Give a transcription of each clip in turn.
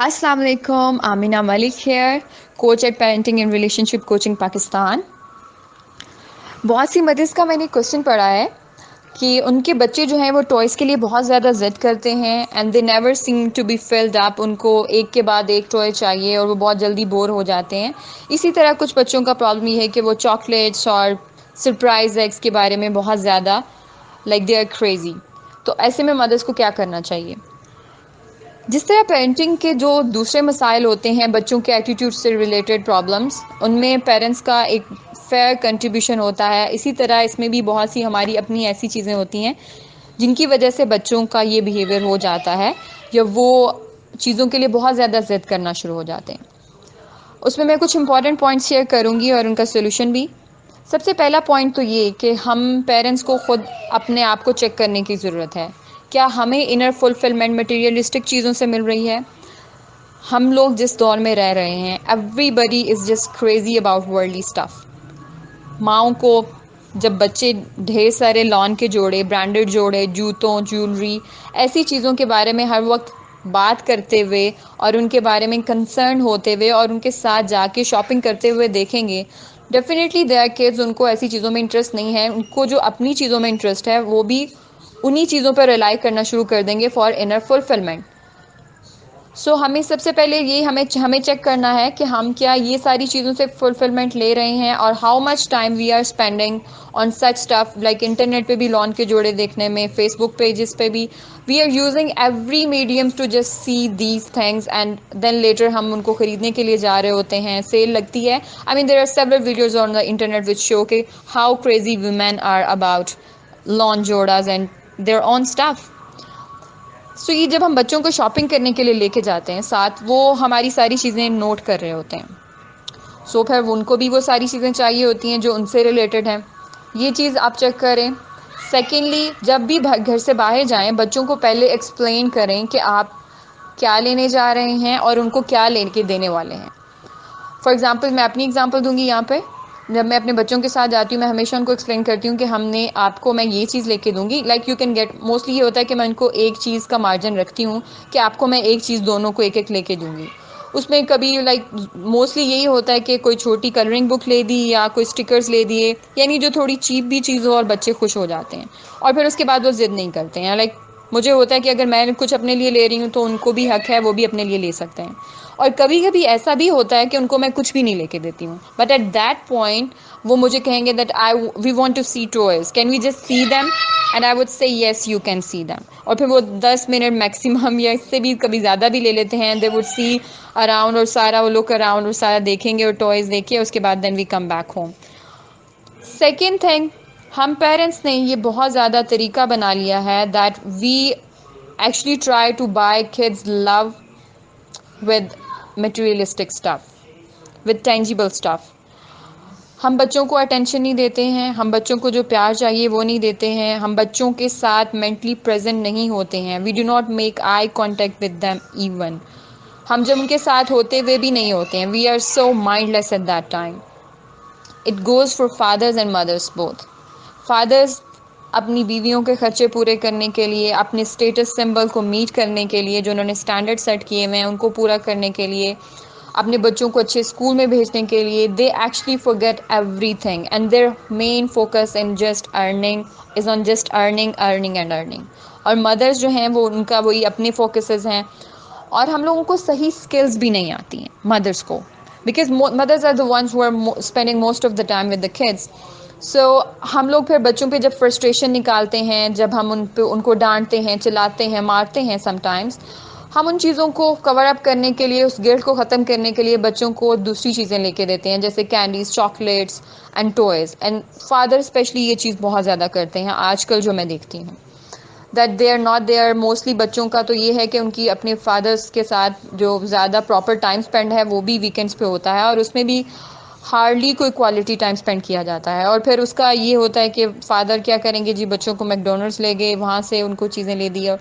अस्सलाम वालेकुम, Amina Malik here, coach at parenting and relationship coaching Pakistan. बहुत सी मदर्स का मैंने क्वेश्चन पढ़ा है कि उनके बच्चे जो हैं वो टॉयज़ के लिए बहुत ज़्यादा ज़िद करते हैं and they never seem to be filled up. उनको एक के बाद एक टॉय चाहिए और वो बहुत जल्दी बोर हो जाते हैं। इसी तरह कुछ बच्चों का प्रॉब्लम ये है कि वो चॉकलेट्स और सरप्राइज एग्स के बारे में बहुत ज़्यादा लाइक दे आर क्रेज़ी। तो ऐसे में मदर्स को क्या करना चाहिए? जिस तरह पेरेंटिंग के जो दूसरे मसाइल होते हैं, बच्चों के एटीट्यूड से रिलेटेड प्रॉब्लम्स, उनमें पेरेंट्स का एक फेयर कंट्रीब्यूशन होता है, इसी तरह इसमें भी बहुत सी हमारी अपनी ऐसी चीज़ें होती हैं जिनकी वजह से बच्चों का ये बिहेवियर हो जाता है या वो चीज़ों के लिए बहुत ज़्यादा ज़िद करना शुरू हो जाते हैं। उसमें मैं कुछ इंपॉर्टेंट पॉइंट्स शेयर करूँगी और उनका सोल्यूशन भी। सबसे पहला पॉइंट तो ये कि हम पेरेंट्स को खुद अपने आप को चेक करने की ज़रूरत है। क्या हमें इनर फुलफिलमेंट मटेरियलिस्टिक चीज़ों से मिल रही है? हम लोग जिस दौर में रह रहे हैं, everybody is just crazy about worldly stuff. माओ को जब बच्चे ढेर सारे लॉन के जोड़े, ब्रांडेड जोड़े, जूतों, ज्वेलरी, ऐसी चीज़ों के बारे में हर वक्त बात करते हुए और उनके बारे में कंसर्न होते हुए और उनके साथ जाके शॉपिंग करते हुए देखेंगे, डेफिनेटली देयर किड्स उनको ऐसी चीज़ों में इंटरेस्ट नहीं है। उनको जो अपनी चीज़ों में इंटरेस्ट है वो भी उन्हीं चीज़ों पर रिलाई करना शुरू कर देंगे फॉर इनर फुलफिलमेंट। हमें सबसे पहले ये हमें हमें चेक करना है कि हम क्या ये सारी चीज़ों से फुलफिलमेंट ले रहे हैं और how much time we are spending on such stuff. Like internet पे भी लॉन के जोड़े देखने में, फेसबुक पेजेस पे भी we are using every mediums to just see these things and then later हम उनको खरीदने के लिए जा रहे होते हैं, सेल लगती है। I mean there are several videos on the internet which show के how crazy women are about lawn जोड़ाज एंड देयर ऑन स्टफ। ये जब हम बच्चों को शॉपिंग करने के लिए लेके जाते हैं साथ, वो हमारी सारी चीज़ें नोट कर रहे होते हैं। फिर उनको भी वो सारी चीज़ें चाहिए होती हैं जो उनसे रिलेटेड हैं। ये चीज़ आप चेक करें। सेकेंडली, जब भी घर से बाहर जाएं, बच्चों को पहले एक्सप्लेन करें कि आप क्या लेने जा रहे हैं और उनको क्या लेके देने वाले हैं। फॉर एग्ज़ाम्पल मैं अपनी एग्ज़ाम्पल दूंगी यहाँ पे। जब मैं अपने बच्चों के साथ जाती हूँ, मैं हमेशा उनको एक्सप्लेन करती हूँ कि हमने आपको मैं ये चीज़ लेके दूंगी। Like you can get, mostly ये होता है कि मैं उनको एक चीज़ का मार्जिन रखती हूँ कि आपको मैं एक चीज़ दोनों को एक एक लेके दूंगी। उसमें कभी लाइक मोस्टली यही होता है कि कोई छोटी कलरिंग बुक ले दी या कोई स्टिकर्स ले दिए, यानी जो थोड़ी चीप भी चीज़ हो और बच्चे खुश हो जाते हैं और फिर उसके बाद वो ज़िद नहीं करते हैं। लाइक मुझे होता है कि अगर मैं कुछ अपने लिए ले रही हूँ तो उनको भी हक है, वो भी अपने लिए ले सकते हैं। और कभी कभी ऐसा भी होता है कि उनको मैं कुछ भी नहीं लेके देती हूँ, बट एट दैट पॉइंट वो मुझे कहेंगे that I we want to see toys, can we just see them? And I would say yes you can see them. और फिर वो 10 मिनट मैक्सिमम या इससे भी कभी ज़्यादा भी ले लेते हैं। दे वुड सी अराउंड और सारा वो लुक अराउंड और सारा देखेंगे और टॉयज़ देखे, उसके बाद then we come back home. Second thing, हम पेरेंट्स ने ये बहुत ज़्यादा तरीका बना लिया है that we actually try to buy kids love with materialistic stuff, with tangible stuff। हम बच्चों को अटेंशन नहीं देते हैं, हम बच्चों को जो प्यार चाहिए वो नहीं देते हैं, हम बच्चों के साथ मेंटली प्रेजेंट नहीं होते हैं। We do not make eye contact with them even. हम जब उनके साथ होते हुए भी नहीं होते हैं। We are so mindless at that time. It goes for fathers and mothers both. Fathers अपनी बीवियों के खर्चे पूरे करने के लिए, अपने स्टेटस सिंबल को मीट करने के लिए, जो उन्होंने स्टैंडर्ड सेट किए हुए हैं उनको पूरा करने के लिए, अपने बच्चों को अच्छे स्कूल में भेजने के लिए, they actually forget everything and their main focus in just earning is on just earning earning and earning. और मदर्स जो हैं वो उनका वही अपने फोकसेस हैं। और हम लोगों को सही स्किल्स भी नहीं आती हैं मदर्स को, because mothers are the ones who are spending most of the time with the kids. हम लोग फिर बच्चों पे जब फ्रस्ट्रेशन निकालते हैं, जब हम उनको डांटते हैं, चिल्लाते हैं, मारते हैं, समटाइम्स हम उन चीज़ों को कवर अप करने के लिए, उस गिल्ट को ख़त्म करने के लिए बच्चों को दूसरी चीज़ें लेके देते हैं, जैसे candies, chocolates and toys. And father specially ये चीज़ बहुत ज़्यादा करते हैं आजकल जो मैं देखती हूँ, that they are not there. Mostly बच्चों का तो ये है कि उनकी अपने फादर्स के साथ जो ज़्यादा प्रॉपर टाइम स्पेंड है वो भी वीकेंड्स पे होता है और उसमें भी हार्डली कोई क्वालिटी टाइम स्पेंड किया जाता है। और फिर उसका ये होता है कि फ़ादर क्या करेंगे जी, बच्चों को मैकडोनल्ड्स ले गए, वहाँ से उनको चीज़ें ले दी और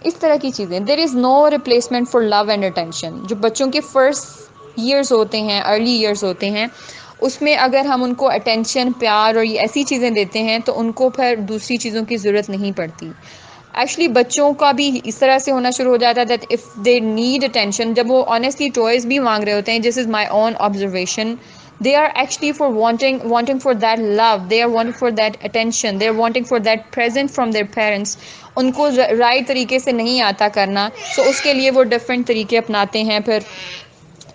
इस तरह की चीज़ें। There is no replacement for love and attention. जो बच्चों के फर्स्ट ईयर्स होते हैं, अर्ली ईयर्स होते हैं, उसमें अगर हम उनको अटेंशन, प्यार और ये ऐसी चीज़ें देते हैं तो उनको फिर दूसरी चीज़ों की ज़रूरत नहीं पड़ती। एक्चुअली बच्चों का भी इस तरह से होना शुरू हो जाता है that if they need attention, जब वो ऑनेस्टली टॉयज़ भी मांग रहे होते हैं, this is my own observation, they are actually for wanting for that love, they are wanting for that attention, they are wanting for that present from their parents. उनको right तरीके से नहीं आता करना, सो उसके लिए वो डिफरेंट तरीके अपनाते हैं, फिर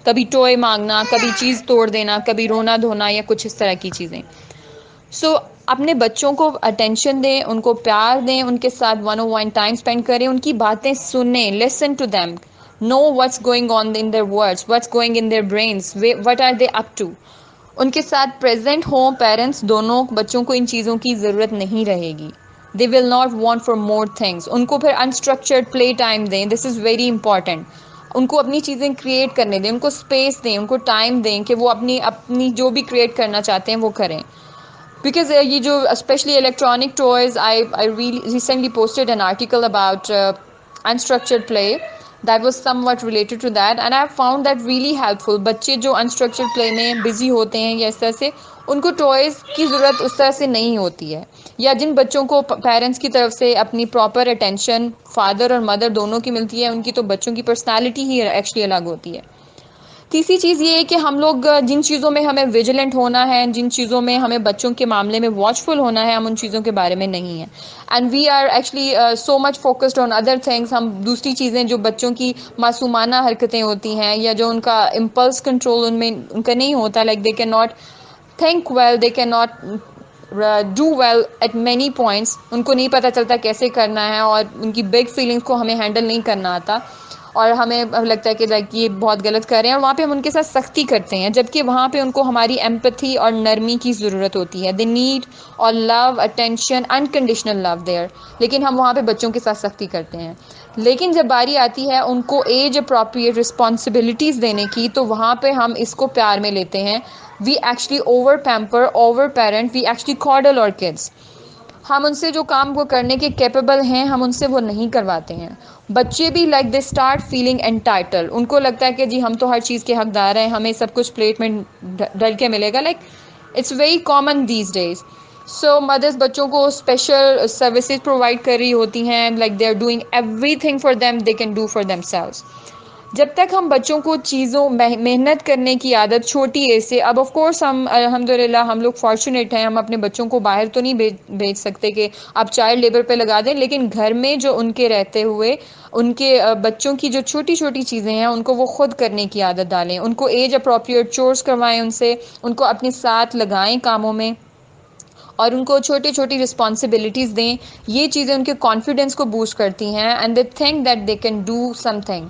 कभी टॉय मांगना, कभी चीज़ तोड़ देना, कभी रोना धोना या कुछ इस तरह की चीज़ें। सो अपने बच्चों को अटेंशन दें, उनको प्यार दें, उनके साथ 1-on-1 टाइम स्पेंड करें, उनकी बातें सुनें, listen to them, know what's going on in their words, what's going in their brains, what are they up to. उनके साथ प्रेजेंट हों पेरेंट्स दोनों, बच्चों को इन चीज़ों की ज़रूरत नहीं रहेगी। They will not want for more things. उनको फिर अनस्ट्रक्चर्ड प्ले टाइम दें, दिस इज़ वेरी इंपॉर्टेंट। उनको अपनी चीज़ें क्रिएट करने दें, उनको स्पेस दें, उनको टाइम दें कि वो अपनी अपनी जो भी क्रिएट करना चाहते हैं वो करें। बिकॉज ये जो specially electronic toys, I recently posted an article about unstructured play that was somewhat related to that, and I have found that really helpful. बच्चे जो unstructured play में बिजी होते हैं या इस तरह से, उनको टॉयज़ की ज़रूरत उस तरह से नहीं होती है, या जिन बच्चों को पेरेंट्स की तरफ से अपनी प्रॉपर अटेंशन फादर और मदर दोनों की मिलती है, उनकी तो बच्चों की पर्सनैलिटी ही एक्चुअली अलग होती है। तीसरी चीज़ ये है कि हम लोग जिन चीज़ों में हमें विजिलेंट होना है, जिन चीज़ों में हमें बच्चों के मामले में वॉचफुल होना है, हम उन चीज़ों के बारे में नहीं हैं। And we are actually so much focused on other things. हम दूसरी चीज़ें जो बच्चों की मासूमाना हरकतें होती हैं, या जो उनका इम्पल्स कंट्रोल उनमें उनका नहीं होता, like they can not think well, they can not do well at many points, उनको नहीं पता चलता कैसे करना है, और उनकी बिग फीलिंग्स को हमें हैंडल नहीं करना आता, और हमें लगता है कि लाइक ये बहुत गलत कर रहे हैं, और वहाँ पे हम उनके साथ सख्ती करते हैं, जबकि वहाँ पे उनको हमारी एम्पैथी और नरमी की ज़रूरत होती है। दे नीड और love, attention, unconditional love there, लेकिन हम वहाँ पे बच्चों के साथ सख्ती करते हैं। लेकिन जब बारी आती है उनको एज अप्रोप्रिएट रिस्पॉन्सिबिलिटीज़ देने की, तो वहाँ पे हम इसको प्यार में लेते हैं। We actually over pamper, over parent, we actually coddle our kids. हम उनसे जो काम वो करने के कैपेबल हैं, हम उनसे वो नहीं करवाते हैं। बच्चे भी like they start feeling entitle, उनको लगता है कि जी हम तो हर चीज़ के हकदार हैं, हमें सब कुछ प्लेट में डल के मिलेगा। Like it's very common these days. So mothers बच्चों को स्पेशल सर्विसेज प्रोवाइड कर रही होती हैं, like they are doing everything for them they can do for themselves. जब तक हम बच्चों को चीज़ों मेहनत करने की आदत छोटी एज से, अब ऑफ कोर्स हम अल्हम्दुलिल्लाह हम लोग फॉर्चुनेट हैं, हम अपने बच्चों को बाहर तो नहीं भेज सकते कि आप चाइल्ड लेबर पे लगा दें, लेकिन घर में जो उनके रहते हुए उनके बच्चों की जो छोटी छोटी चीज़ें हैं उनको वो खुद करने की आदत डालें, उनको एज अप्रोप्रिएट चोर्स करवाएं उनसे, उनको अपने साथ लगाएं कामों में, और उनको छोटी छोटी रिस्पॉन्सिबिलिटीज़ दें। ये चीज़ें उनके कॉन्फिडेंस को बूस्ट करती हैं, and they think that they can do something.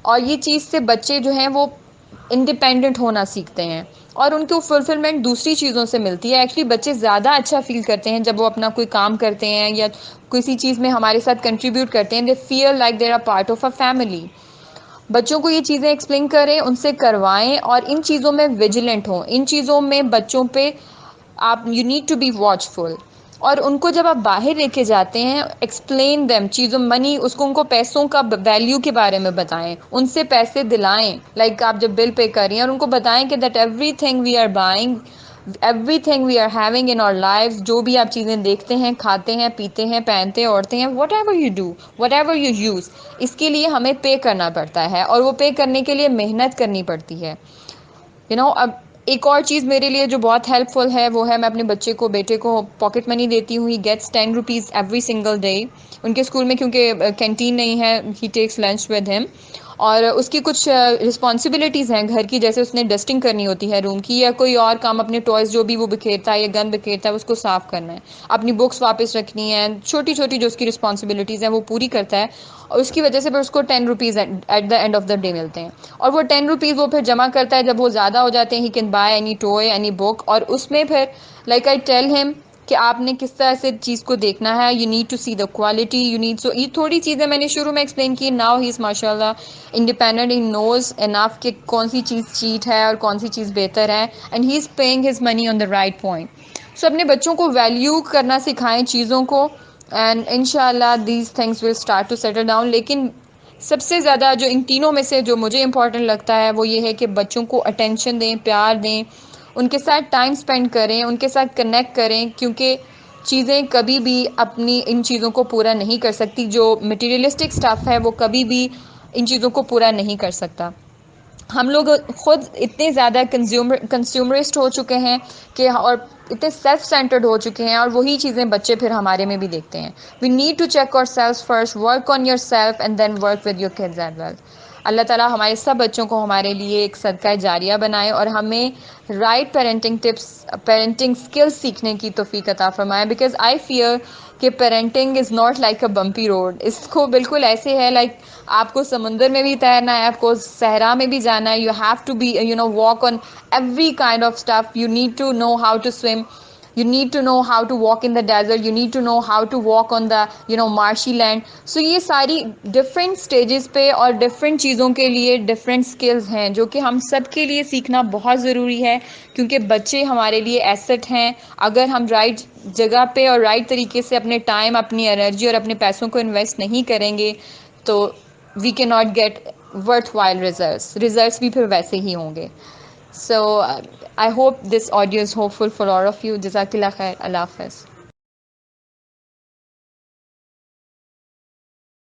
और ये चीज़ से बच्चे जो हैं वो इंडिपेंडेंट होना सीखते हैं, और उनको फुलफिलमेंट दूसरी चीज़ों से मिलती है। एक्चुअली बच्चे ज़्यादा अच्छा फील करते हैं जब वो अपना कोई काम करते हैं या किसी चीज़ में हमारे साथ कंट्रीब्यूट करते हैं। They feel like there are part of a family. बच्चों को ये चीज़ें एक्सप्लेन करें, उनसे करवाएं, और इन चीज़ों में विजिलेंट हों। इन चीज़ों में बच्चों पे आप you need to be watchful. और उनको जब आप बाहर लेके जाते हैं, एक्सप्लेन देम चीज़ों मनी, उसको उनको पैसों का वैल्यू के बारे में बताएं, उनसे पैसे दिलाएं। लाइक आप जब बिल पे कर रही हैं, और उनको बताएं कि that everything we are buying, everything we are having in our life, जो भी आप चीज़ें देखते हैं, खाते हैं, पीते हैं, पहनते हैं, ओढ़ते हैं, what ever you do, what ever you use, इसके लिए हमें पे करना पड़ता है, और वो पे करने के लिए मेहनत करनी पड़ती है। अब एक और चीज़ मेरे लिए जो बहुत हेल्पफुल है वो है, मैं अपने बच्चे को, बेटे को पॉकेट मनी देती हूँ। He gets 10 rupees every single day. उनके स्कूल में क्योंकि कैंटीन नहीं है, he takes lunch with him, और उसकी कुछ रिस्पॉन्सिबिलिटीज़ हैं घर की, जैसे उसने डस्टिंग करनी होती है रूम की, या कोई और काम, अपने टॉयज़ जो भी वो बिखेरता है या गंद बिखेरता है उसको साफ़ करना है, अपनी बुक्स वापस रखनी है, छोटी छोटी जो उसकी रिस्पॉन्सिबिलिटीज़ हैं वो पूरी करता है, और उसकी वजह से फिर उसको 10 rupees at the end of the day मिलते हैं। और वो 10 रुपीज़ वो फिर जमा करता है, जब वो ज़्यादा हो जाते हैं he can by any toy, any book, और उसमें फिर लाइक आई टेल हिम कि आपने किस तरह से चीज़ को देखना है, you need to see the quality, you need, so ये थोड़ी चीज़ें मैंने शुरू में एक्सप्लेन की। नाउ ही इज़ माशाल्लाह इंडिपेंडेंट, ही नोज़ इनफ कि कौन सी चीज़ चीट है और कौन सी चीज़ बेहतर है, and he is paying his money on the right point. So अपने बच्चों को वैल्यू करना सिखाएं चीज़ों को, एंड इंशाल्लाह these things will start to settle down. लेकिन सबसे ज़्यादा जो इन तीनों में से जो मुझे इम्पॉर्टेंट लगता है वो ये है कि बच्चों को अटेंशन दें, प्यार दें, उनके साथ टाइम स्पेंड करें, उनके साथ कनेक्ट करें, क्योंकि चीज़ें कभी भी अपनी इन चीज़ों को पूरा नहीं कर सकती। जो मटेरियलिस्टिक स्टफ़ है वो कभी भी इन चीज़ों को पूरा नहीं कर सकता। हम लोग खुद इतने ज़्यादा कंज्यूमरिस्ट हो चुके हैं कि और इतने सेल्फ सेंटर्ड हो चुके हैं, और वही चीज़ें बच्चे फिर हमारे में भी देखते हैं। We need to check our self first, work on your self and then work with your kids as well. अल्लाह ताला हमारे सब बच्चों को हमारे लिए एक सदका जारिया बनाए और हमें right parenting tips, parenting skills सीखने की तौफीक अता फरमाए। बिकॉज आई फियर कि parenting is not like a bumpy road. इसको बिल्कुल ऐसे है लाइक आपको समुंदर में भी तैरना है, आपको सहरा में भी जाना है। You have to be walk on every kind of stuff. You need to know how to swim, you need to know how to walk in the desert, you need to know how to walk on the marshy land. So ये सारी different stages पे और different चीज़ों के लिए different skills हैं जो कि हम सब के लिए सीखना बहुत ज़रूरी है, क्योंकि बच्चे हमारे लिए एसेट हैं। अगर हम राइट जगह पे और राइट तरीके से अपने टाइम, अपनी एनर्जी और अपने पैसों को इन्वेस्ट नहीं करेंगे तो we can not get worthwhile results भी फिर वैसे ही होंगे। So I hope this audio is hopeful for all of you. Jazakallah khair. Allah Hafiz.